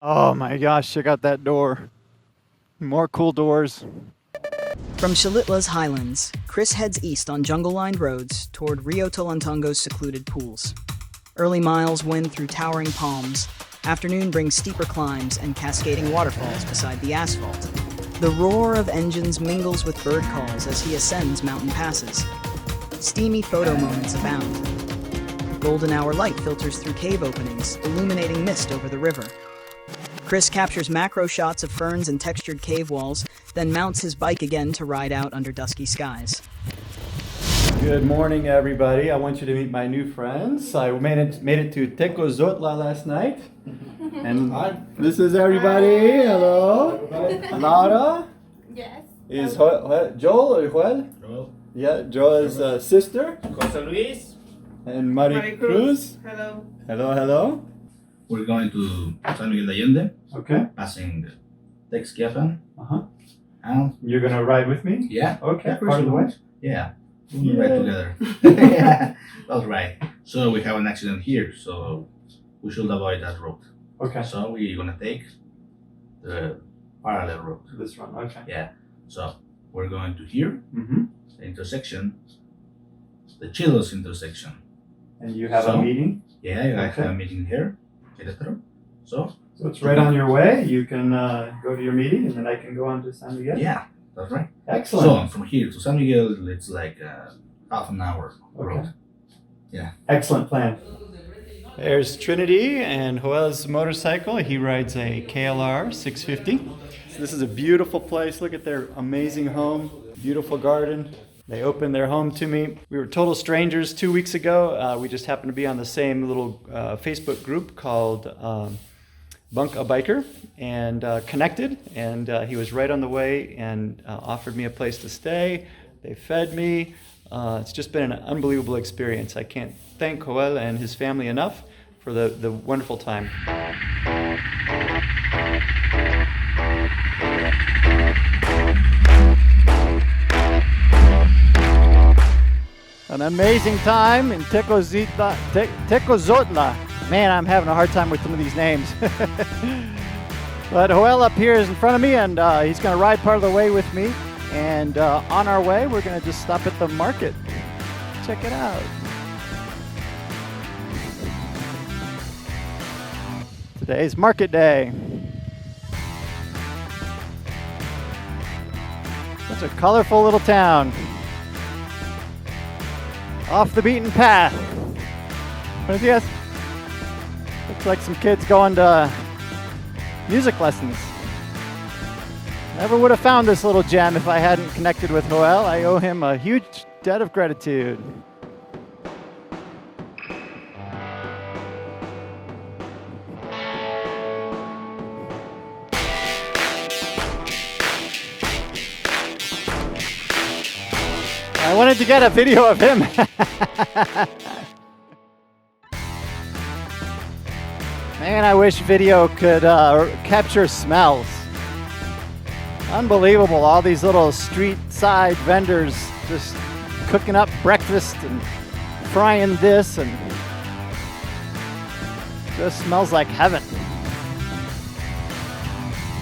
Oh my gosh, check out that door. More cool doors. From Xilitla's highlands, Chris heads east on jungle-lined roads toward Rio Tolantongo's secluded pools. Early miles wind through towering palms. Afternoon brings steeper climbs and cascading waterfalls beside the asphalt. The roar of engines mingles with bird calls as he ascends mountain passes. Steamy photo moments abound. Golden hour light filters through cave openings, illuminating mist over the river. Chris captures macro shots of ferns and textured cave walls, then mounts his bike again to ride out under dusky skies. Good morning, everybody. I want you to meet my new friends. I made it to Tecozotla last night. And this is everybody. Hello. Laura. Yes. Is Joel or Joel? Joel. Yeah, Joel's sister. Jose Luis. And Maricruz. Hello. Hello, hello. We're going to San Miguel de Allende, Okay. passing Texquiapan. Uh-huh. And You're going to ride with me? yeah, Okay, yeah, part of the way. Yeah, we'll Yeah. ride together. Yeah, that's right. So we have an accident here, so we should avoid that road. Okay. So we're gonna take the parallel road. This one, okay. Yeah. So we're going to here, Mm-hmm. the intersection, the Chilos intersection. And you have a So- meeting? Yeah, I Okay. have a meeting here. Querétaro. So So it's right on your way. You can go to your meeting and then I can go on to San Miguel. yeah, that's right. Excellent. So from here to San Miguel, it's like half an hour road. Okay. Excellent plan. There's Trinity and Joel's motorcycle. He rides a KLR 650. So this is a beautiful place. Look at their amazing home, beautiful garden. They opened their home to me. We were total strangers 2 weeks ago. We just happened to be on the same little Facebook group called Bunk a Biker and connected. And he was right on the way and offered me a place to stay. They fed me. It's just been an unbelievable experience. I can't thank Joel and his family enough for the wonderful time. An amazing time in Tecozotla. Man, I'm having a hard time with some of these names. But Joel up here is in front of me, and he's going to ride part of the way with me. And on our way, we're going to just stop at the market. Check it out. Today's market day. Such a colorful little town. Off the beaten path. Buenos dias. Looks like some kids going to music lessons. Never would have found this little gem if I hadn't connected with Joel. I owe him a huge debt of gratitude. I wanted to get a video of him. Man, I wish video could capture smells. Unbelievable, all these little street side vendors just cooking up breakfast and frying this, and just smells like heaven.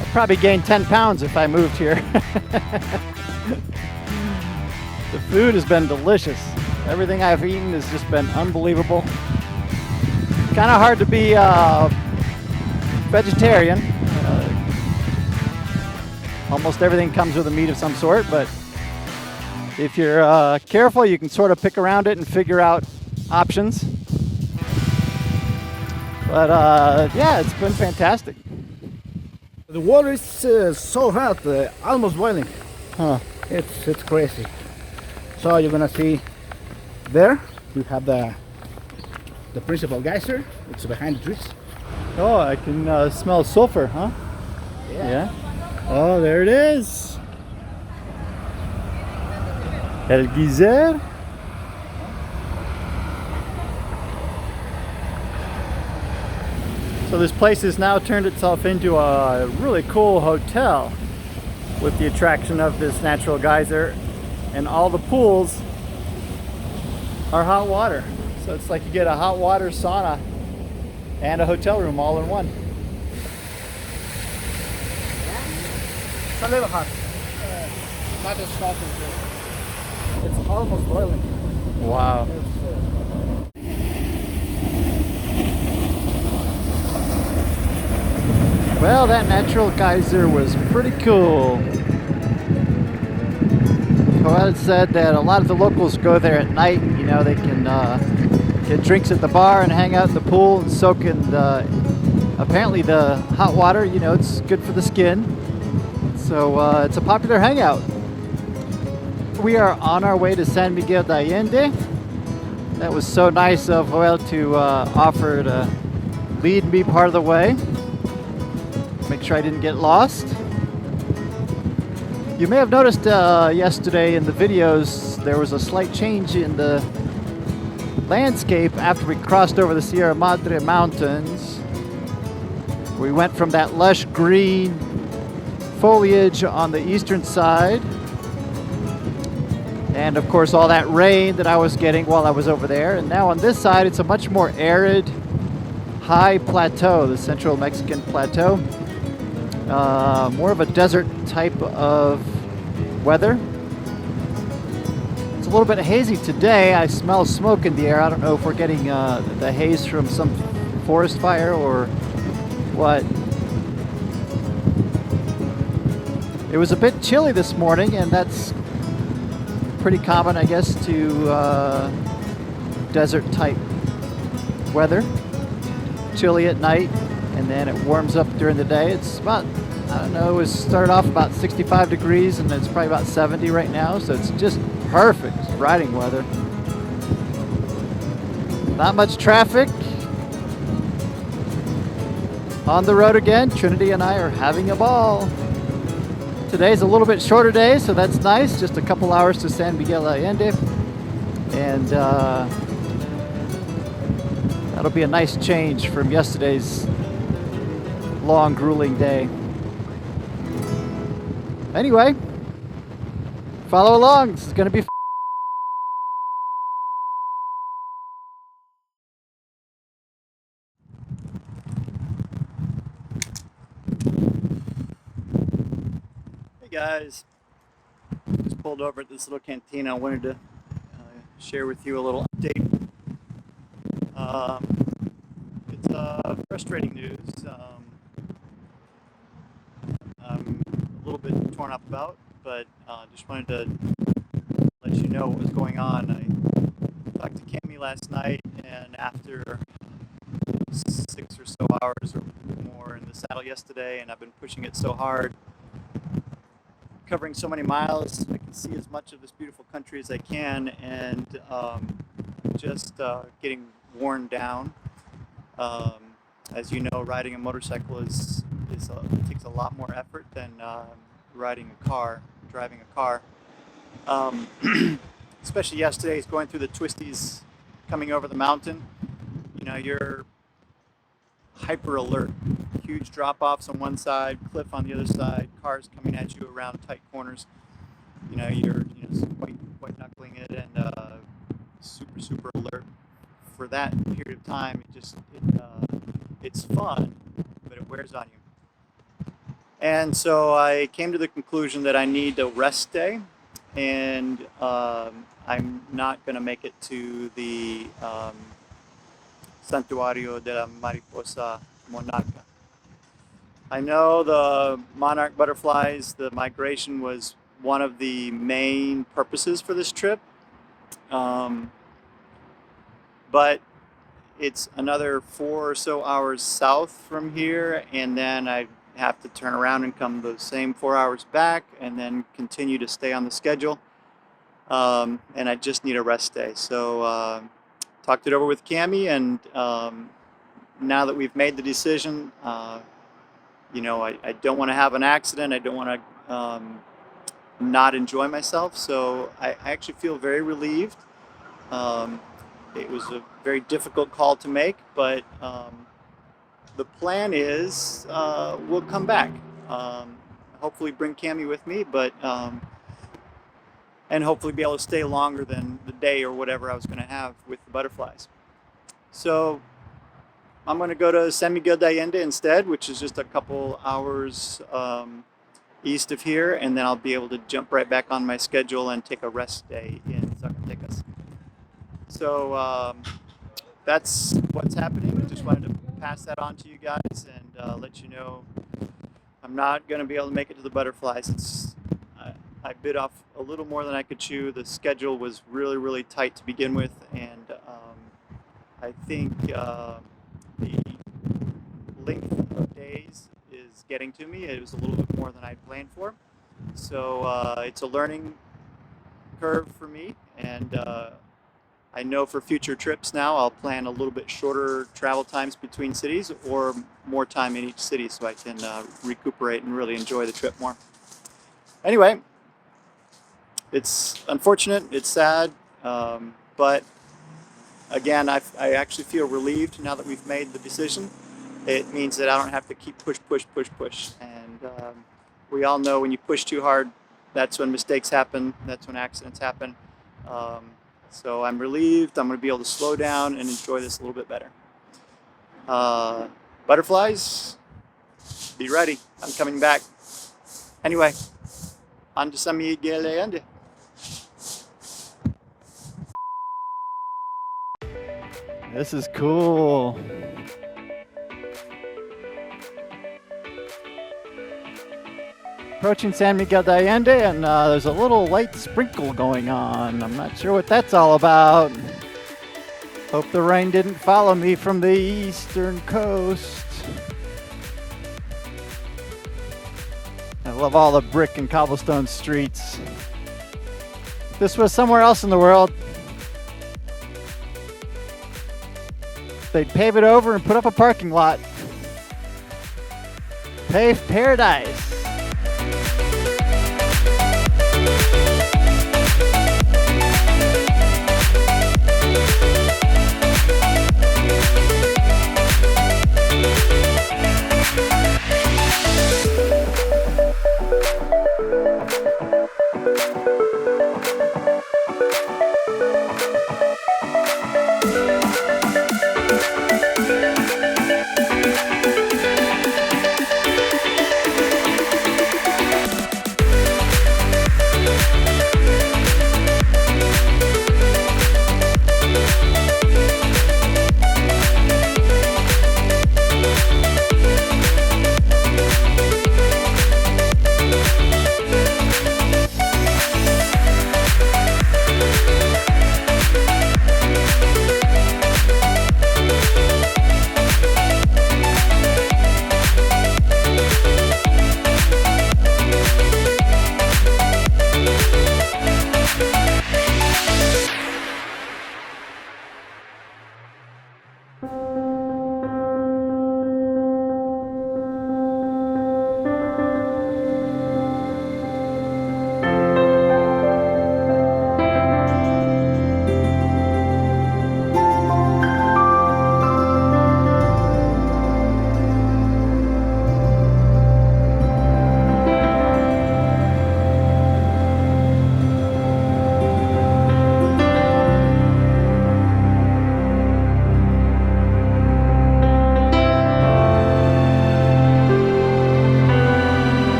I'd probably gain 10 pounds if I moved here. The food has been delicious. Everything I've eaten has just been unbelievable. Kind of hard to be vegetarian. Almost everything comes with a meat of some sort, but if you're careful, you can sort of pick around it and figure out options. But yeah, it's been fantastic. The water is so hot, almost boiling. Huh. It's crazy. So you're gonna see there we have the principal geyser. It's behind the trees. Oh, I can smell sulfur, huh? Yeah. Oh, there it is. El Geyser. So this place has now turned itself into a really cool hotel with the attraction of this natural geyser, and all the pools are hot water. So it's like you get a hot water sauna and a hotel room all in one. a little hot. Not as hot as this. It's almost boiling. Wow. Well, that natural geyser was pretty cool. Joel said that a lot of the locals go there at night. You know, they can get drinks at the bar and hang out in the pool and soak in apparently the hot water. You know, it's good for the skin. So it's a popular hangout. We are on our way to San Miguel de Allende. That was so nice of Joel to offer to lead me part of the way. Make sure I didn't get lost. You may have noticed yesterday in the videos there was a slight change in the landscape after we crossed over the Sierra Madre Mountains. We went from that lush green foliage on the eastern side, and of course all that rain that I was getting while I was over there, and now on this side it's a much more arid, high plateau, the central Mexican plateau. More of a desert type of weather. It's a little bit hazy today. I smell smoke in the air. I don't know if we're getting the haze from some forest fire or what. It was a bit chilly this morning, and that's pretty common, I guess, to desert type weather. Chilly at night, and then it warms up during the day. It's about, I don't know, it started off about 65 degrees and it's probably about 70 right now, so it's just perfect riding weather. Not much traffic. On the road again, Trinity and I are having a ball. Today's a little bit shorter day, so that's nice, just a couple hours to San Miguel de Allende, and that'll be a nice change from yesterday's long, grueling day. Anyway, follow along. This is going to be Hey guys, just pulled over at this little cantina. I wanted to share with you a little update. It's frustrating news. I'm a little bit torn up about, but just wanted to let you know what was going on. I talked to Cami last night, and after 6 or so hours or more in the saddle yesterday, and I've been pushing it so hard, covering so many miles, I can see as much of this beautiful country as I can, and just getting worn down. As you know, riding a motorcycle takes a lot more effort than driving a car. Especially yesterday, going through the twisties, coming over the mountain. You know, you're hyper alert. Huge drop-offs on one side, cliff on the other side, cars coming at you around tight corners. You know, you're white knuckling it and super alert. For that period of time, it's fun, but it wears on you. And so I came to the conclusion that I need a rest day, and I'm not going to make it to the Santuario de la Mariposa Monarca. I know the monarch butterflies, the migration was one of the main purposes for this trip, but it's another 4 or so hours south from here, and then I have to turn around and come those same 4 hours back and then continue to stay on the schedule, and I just need a rest day. So talked it over with Cami, and now that we've made the decision, you know, I don't want to have an accident. I don't want to not enjoy myself, so I actually feel very relieved. It was a very difficult call to make, but the plan is we'll come back. Hopefully bring Cami with me, but and hopefully be able to stay longer than the day or whatever I was going to have with the butterflies. So I'm going to go to San Miguel de Allende instead, which is just a couple hours east of here, and then I'll be able to jump right back on my schedule and take a rest day in Zacatecas. So that's what's happening. Just wanted to pass that on to you guys and let you know I'm not going to be able to make it to the butterflies. I bit off a little more than I could chew. The schedule was really, really tight to begin with, and I think the length of days is getting to me. It was a little bit more than I'd planned for. So it's a learning curve for me, and I know for future trips now I'll plan a little bit shorter travel times between cities or more time in each city so I can recuperate and really enjoy the trip more. Anyway, it's unfortunate, it's sad, but again, I actually feel relieved now that we've made the decision. It means that I don't have to keep push. And we all know when you push too hard, that's when mistakes happen, that's when accidents happen. So I'm relieved. I'm going to be able to slow down and enjoy this a little bit better. Butterflies, be ready. I'm coming back. Anyway, on to San Miguel de Allende. This is cool. Approaching San Miguel de Allende, and there's a little light sprinkle going on. I'm not sure what that's all about. Hope the rain didn't follow me from the eastern coast. I love all the brick and cobblestone streets. If this was somewhere else in the world, they'd pave it over and put up a parking lot. Paved paradise.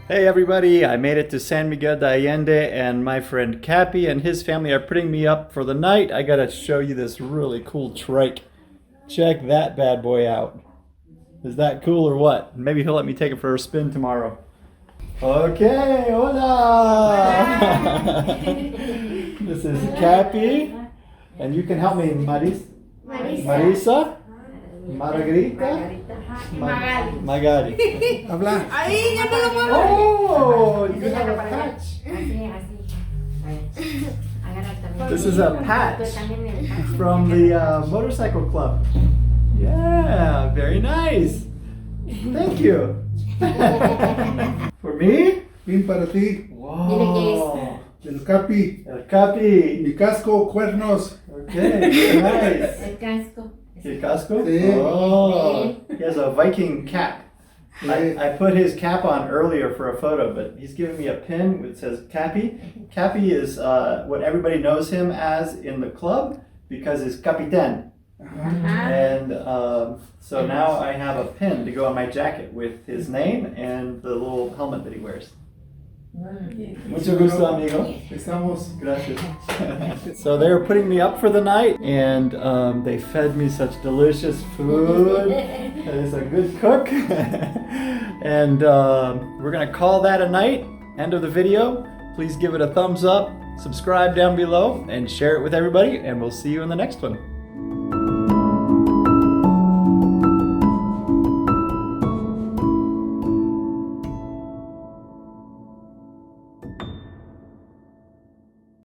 Hey everybody, I made it to San Miguel de Allende, and my friend Cappy and his family are putting me up for the night. I gotta show you this really cool trike. Check that bad boy out. Is that cool or what? Maybe he'll let me take it for a spin tomorrow. Okay, hola! This is Cappy, and you can help me, Marisa, Margarita, Magali. Habla. Ahí, ya no lo muevo. Oh, you have a patch. This is a patch from the motorcycle club. Yeah, very nice. Thank you. For me? pin para ti. Wow. El capi. El Capi. Mi casco, cuernos. Okay, nice. El casco. El casco? Sí. Oh, he has a Viking cap. Sí. I put his cap on earlier for a photo, but he's giving me a pin that says Cappy. Cappy is what everybody knows him as in the club because he's Capitán. And so now I have a pin to go on my jacket with his name and the little helmet that he wears. Mucho gusto, amigo. Estamos. Gracias. So they were putting me up for the night, and they fed me such delicious food. He's a good cook. And we're gonna call that a night. End of the video. Please give it a thumbs up, subscribe down below, and share it with everybody, and we'll see you in the next one.